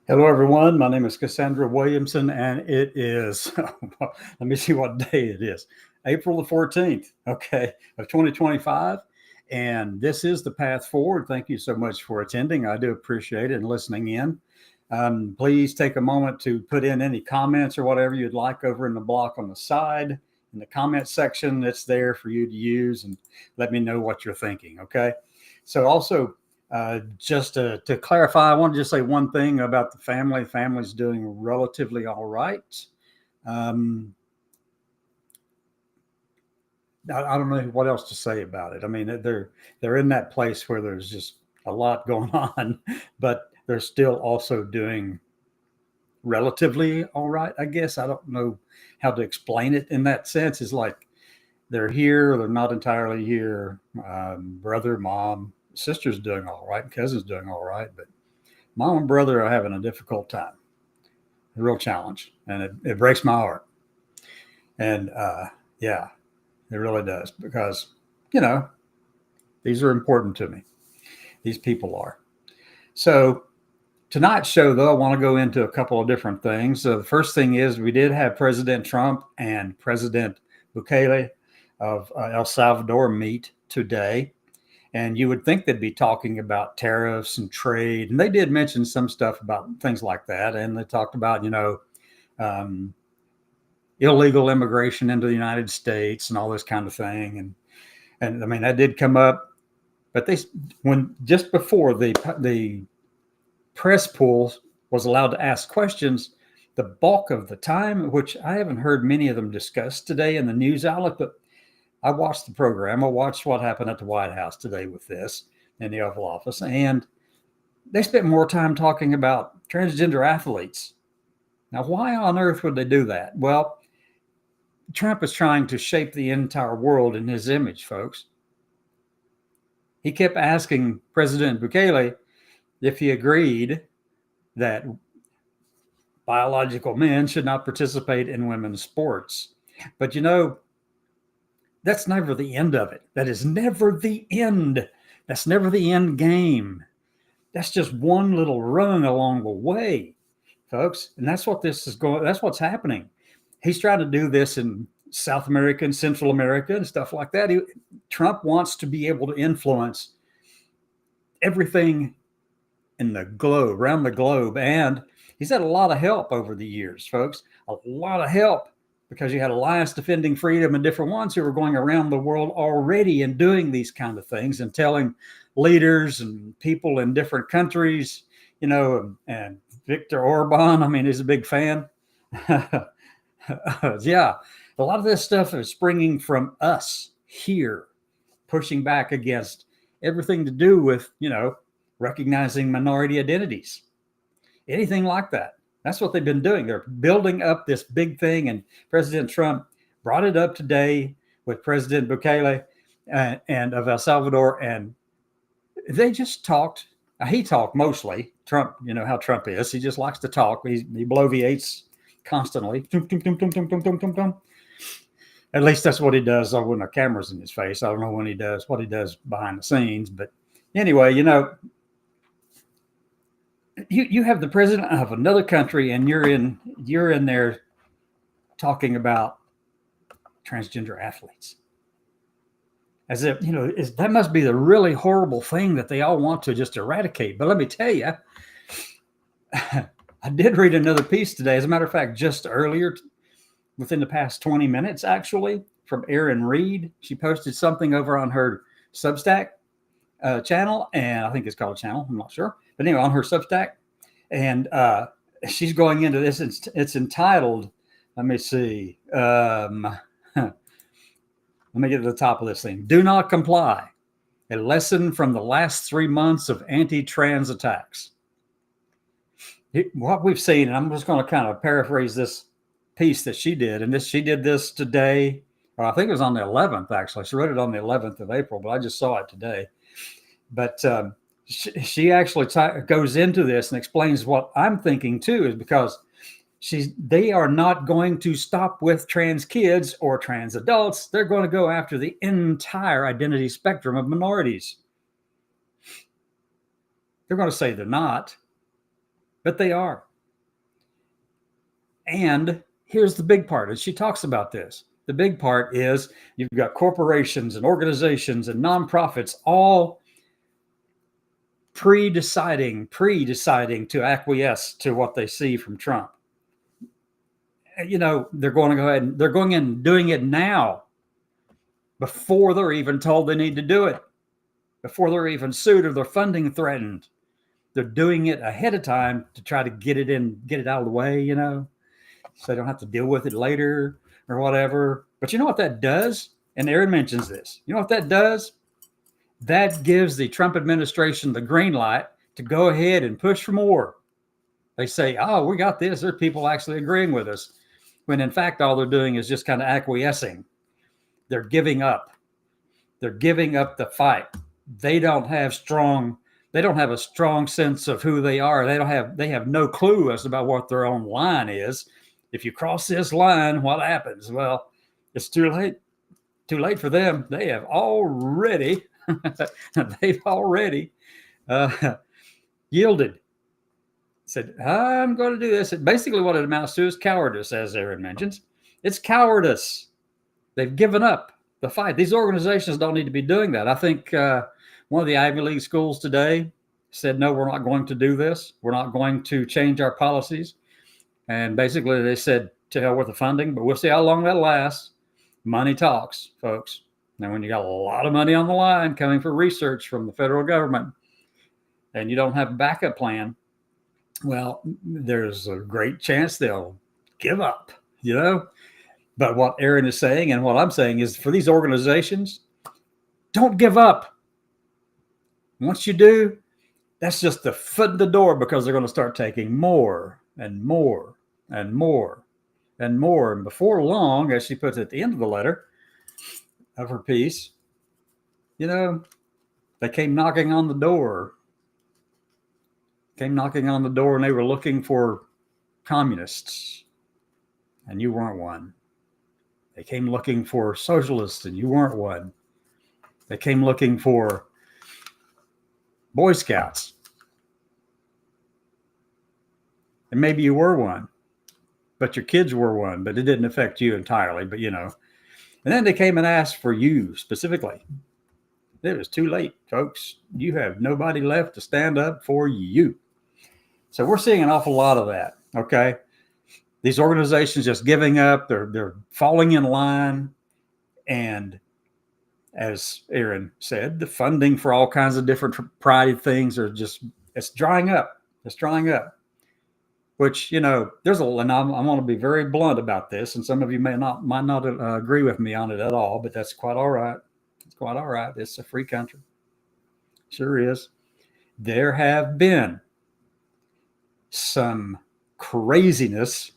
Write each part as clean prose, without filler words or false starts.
Hello, everyone. My name is Cassandra Williamson, and it is, let me see what day it is, April the 14th, okay, of 2025. And this is the path forward. Thank you so much for attending. I do appreciate it and listening in. Please take a moment to put in any comments or whatever you'd like over in the block on the side. In the comment section, it's there for you to use and let me know what you're thinking, okay? So also, just to clarify, I want to just say one thing about the family. The family's doing relatively all right. I don't know what else to say about it. I mean, they're in that place where there's just a lot going on, but they're still also doing relatively all right, I guess. I don't know how to explain it in that sense. It's like they're here, they're not entirely here. Brother, mom, sister's doing all right, cousin's doing all right, but mom and brother are having a difficult time, a real challenge, and it breaks my heart. And yeah, it really does, because these are important to me. These people are. So tonight's show, though, I want to go into a couple of different things. So the first thing is we did have President Trump and President Bukele of El Salvador meet today. And you would think they'd be talking about tariffs and trade. And they did mention some stuff about things like that. And they talked about, illegal immigration into the United States and all this kind of thing. And I mean, that did come up. But just before the press pool was allowed to ask questions, the bulk of the time, which I haven't heard many of them discuss today in the news outlet, but I watched the program. I watched what happened at the White House today with this in the Oval Office, and they spent more time talking about transgender athletes. Now, why on earth would they do that? Well, Trump is trying to shape the entire world in his image, folks. He kept asking President Bukele if he agreed that biological men should not participate in women's sports. But that's never the end of it. That is never the end. That's never the end game. That's just one little rung along the way, folks. And that's what that's what's happening. He's trying to do this in South America and Central America and stuff like that. Trump wants to be able to influence everything in the globe, around the globe. And he's had a lot of help over the years, folks. A lot of help, because you had Alliance Defending Freedom and different ones who were going around the world already and doing these kind of things and telling leaders and people in different countries, and Viktor Orban, I mean, he's a big fan. Yeah, a lot of this stuff is springing from us here, pushing back against everything to do with, recognizing minority identities, anything like that. That's what they've been doing. They're building up this big thing, and President Trump brought it up today with President Bukele and of El Salvador, and they just talked. He talked mostly. Trump, how Trump is. He just likes to talk. He bloviates constantly. At least that's what he does when the camera's in his face. I don't know what he does behind the scenes, but anyway, you have the president of another country, and you're in there talking about transgender athletes. As if, that must be the really horrible thing that they all want to just eradicate. But let me tell you, I did read another piece today. As a matter of fact, just earlier, within the past 20 minutes, actually, from Erin Reed. She posted something over on her Substack channel, and I think it's called a channel. I'm not sure. But anyway, on her Substack. And she's going into this. It's entitled, let me see. Let me get to the top of this thing. Do not comply. A lesson from the last 3 months of anti-trans attacks. What we've seen, and I'm just going to kind of paraphrase this piece that she did, and she did this today, or I think it was on the 11th, actually. She wrote it on the 11th of April, but I just saw it today. But she actually goes into this and explains what I'm thinking too, is because they are not going to stop with trans kids or trans adults. They're going to go after the entire identity spectrum of minorities. They're going to say they're not, but they are. And here's the big part, and she talks about this. The big part is you've got corporations and organizations and nonprofits all pre-deciding to acquiesce to what they see from Trump. They're going to go ahead and they're going in and doing it now before they're even told they need to do it, before they're even sued or their funding threatened. They're doing it ahead of time to try to get it out of the way, so they don't have to deal with it later or whatever. But you know what that does? And Erin mentions this. You know what that does? That gives the Trump administration the green light to go ahead and push for more. They say, oh, we got this. There are people actually agreeing with us. When in fact, all they're doing is just kind of acquiescing. They're giving up. They're giving up the fight. They don't have a strong sense of who they are. They have no clue as about what their own line is. If you cross this line, what happens? Well, it's too late. Too late for them. They have already, yielded. Said, I'm going to do this. Basically what it amounts to is cowardice, as Erin mentions. It's cowardice. They've given up the fight. These organizations don't need to be doing that. I think one of the Ivy League schools today said, no, we're not going to do this. We're not going to change our policies. And basically they said, to hell with the funding, but we'll see how long that lasts. Money talks, folks. Now, when you got a lot of money on the line coming for research from the federal government and you don't have a backup plan, well, there's a great chance they'll give up, But what Erin is saying and what I'm saying is for these organizations, don't give up. Once you do, that's just the foot in the door because they're going to start taking more and more and more and more. And before long, as she puts at the end of the letter of her piece, they came knocking on the door. And they were looking for communists, and you weren't one. They came looking for socialists, and you weren't one. They came looking for Boy Scouts. And maybe you were one, but your kids were one, but it didn't affect you entirely, but And then they came and asked for you specifically. It was too late, folks. You have nobody left to stand up for you. So we're seeing an awful lot of that, okay? These organizations just giving up, they're falling in line. And as Erin said, the funding for all kinds of different pride things it's drying up. It's drying up. Which, and I'm going to be very blunt about this, and some of you might not agree with me on it at all, but that's quite all right. It's quite all right. It's a free country. Sure is. There have been some craziness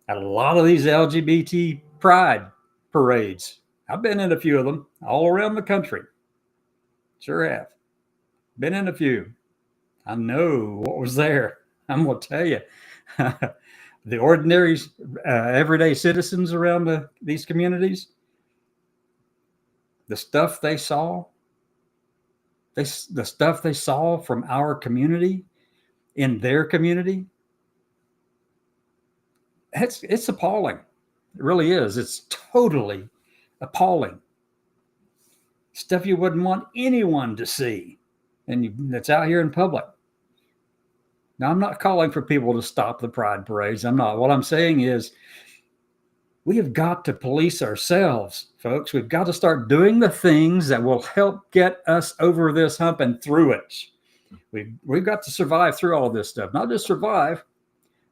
at a lot of these LGBT pride parades. I've been in a few of them all around the country. Sure have. Been in a few. I know what was there. I'm going to tell you. The ordinary, everyday citizens around these communities, the stuff they saw from our community in their community, it's appalling. It really is. It's totally appalling. Stuff you wouldn't want anyone to see. And it's out here in public. Now, I'm not calling for people to stop the pride parades. I'm not. What I'm saying is we have got to police ourselves, folks. We've got to start doing the things that will help get us over this hump and through it. We've got to survive through all of this stuff. Not just survive,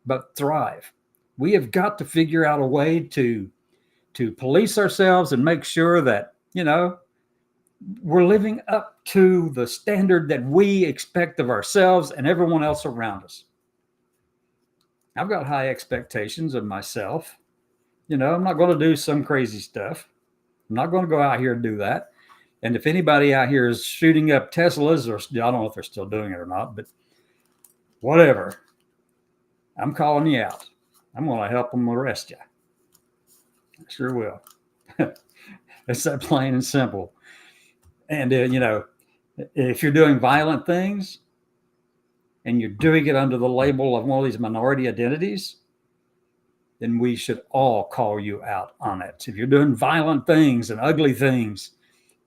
but thrive. We have got to figure out a way to police ourselves and make sure that, we're living up to the standard that we expect of ourselves and everyone else around us. I've got high expectations of myself. I'm not going to do some crazy stuff. I'm not going to go out here and do that. And if anybody out here is shooting up Teslas, or I don't know if they're still doing it or not, but whatever, I'm calling you out. I'm going to help them arrest you. I sure will. It's that plain and simple. And, if you're doing violent things and you're doing it under the label of one of these minority identities, then we should all call you out on it. If you're doing violent things and ugly things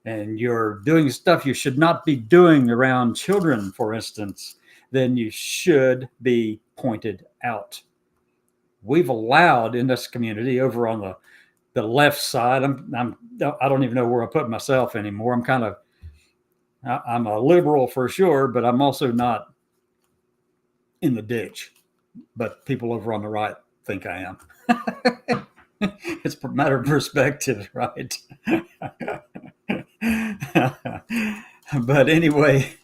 and you're doing stuff you should not be doing around children, for instance, then you should be pointed out. We've allowed in this community over on the left side, I don't even know where I put myself anymore. I'm a liberal for sure, but I'm also not in the ditch. But people over on the right think I am. It's a matter of perspective, right? But anyway,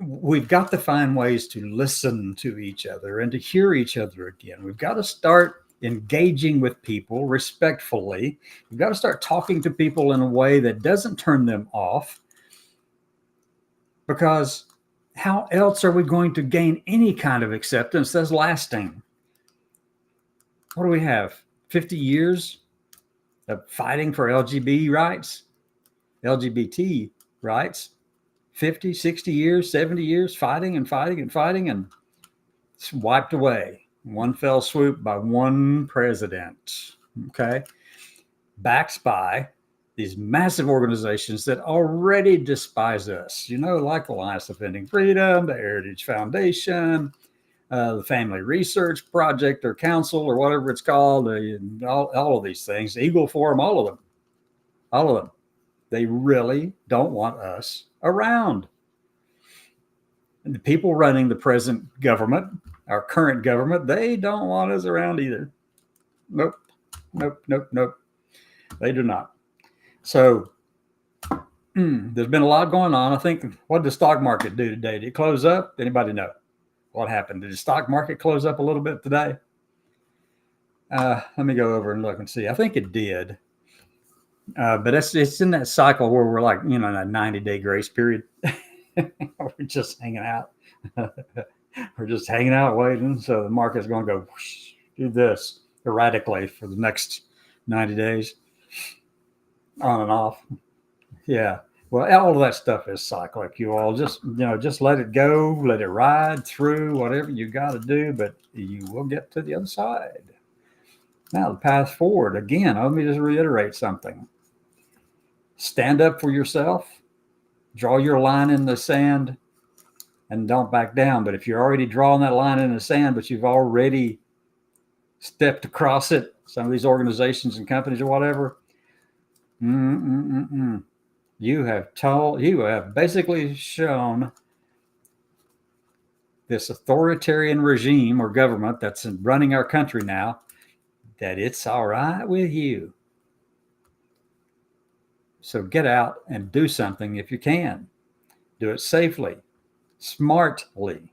we've got to find ways to listen to each other and to hear each other again. We've got to start engaging with people respectfully. We've got to start talking to people in a way that doesn't turn them off, because how else are we going to gain any kind of acceptance that's lasting? What do we have? 50 years of fighting for LGBT rights, 50, 60 years, 70 years, fighting and fighting and fighting, and it's wiped away. One fell swoop by one president, okay? Backed by these massive organizations that already despise us, like the Alliance Defending Freedom, the Heritage Foundation, the Family Research Project or Council or whatever it's called, all of these things, Eagle Forum, all of them. They really don't want us around. And the people running the present government, our current government, they don't want us around either. Nope. They do not. So there's been a lot going on. I think, what did the stock market do today? Did it close up? Anybody know what happened? Did the stock market close up a little bit today? Let me go over and look and see. I think it did. But it's in that cycle where we're like, in a 90-day grace period. We're just hanging out. We're just hanging out waiting. So the market's going to go whoosh, do this erratically for the next 90 days, on and off. Yeah. Well, all of that stuff is cyclic. You all just let it go, let it ride through whatever you got to do, but you will get to the other side. Now, the path forward, again, let me just reiterate something. Stand up for yourself, draw your line in the sand, and don't back down. But if you're already drawing that line in the sand, but you've already stepped across it, some of these organizations and companies or whatever, you have basically shown this authoritarian regime or government that's running our country now that it's all right with you. So get out and do something if you can. Do it safely, smartly.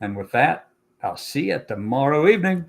And with that, I'll see you tomorrow evening.